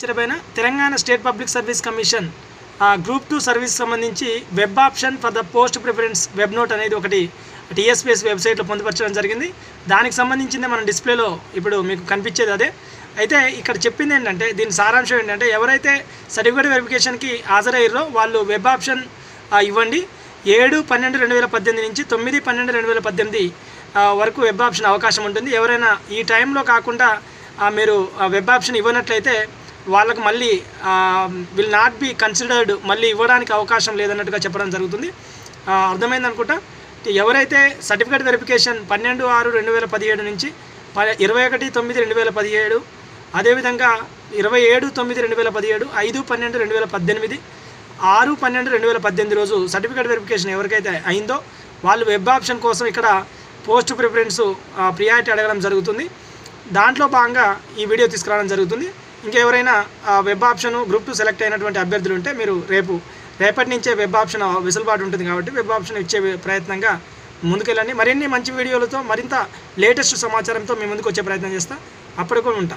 ముచ్చటపైన Telangana state public service commission group 2 service సంబంధించి web option for the post preference web note అనేది ఒకటి TSPS వెబ్సైట్లో పొందుపరచడం జరిగింది. దానికి సంబంధించింది మన డిస్ప్లేలో ఇప్పుడు మీకు కనిపించేది అదే. అయితే ఇక్కడ చెప్పింది ఏంటంటే దీని సారాంశం ఏంటంటే ఎవరైతే సర్టిఫికేట్ వెరిఫికేషన్కి హాజరయ్యారో వాళ్ళు వెబ్ ఆప్షన్ ఇవ్వండి. 7/12/2018 నుంచి 9/12/2018 వరకు వెబ్ ఆప్షన్ అవకాశం ఉంటుంది. ఎవరైనా ఈ టైంలో కాకుండా మీరు వెబ్ ఆప్షన్ ఇవ్వనట్లయితే వాళ్ళకు మళ్ళీ విల్ నాట్ బి కన్సిడర్డ్, మళ్ళీ ఇవ్వడానికి అవకాశం లేదన్నట్టుగా చెప్పడం జరుగుతుంది. అర్థమైంది అనుకుంటా. ఎవరైతే సర్టిఫికేట్ వెరిఫికేషన్ 12/6/2017 నుంచి 21/9/2017, అదేవిధంగా 27/9/2017, 5/12/2018, 6/12/2018 రోజు సర్టిఫికేట్ వెరిఫికేషన్ ఎవరికైతే అయిందో వాళ్ళు వెబ్ ఆప్షన్ కోసం ఇక్కడ పోస్ట్ ప్రిఫరెన్స్ ప్రియారిటీ అడగడం జరుగుతుంది. దాంట్లో భాగంగా ఈ వీడియో తీసుకురావడం జరుగుతుంది. ఇంకెవరైనా వెబ్ ఆప్షన్ గ్రూప్ 2 సెలెక్ట్ అయినటువంటి అభ్యర్థులు ఉంటే మీరు రేపటి నుంచే వెబ్ ఆప్షన్ వెసులుబాటు ఉంటుంది కాబట్టి వెబ్ ఆప్షన్ ఇచ్చే ప్రయత్నంగా ముందుకెళ్ళండి. మరిన్ని మంచి వీడియోలతో మరింత లేటెస్ట్ సమాచారంతో మీ ముందుకు వచ్చే ప్రయత్నం చేస్తా. అప్పటికి ఉంటా.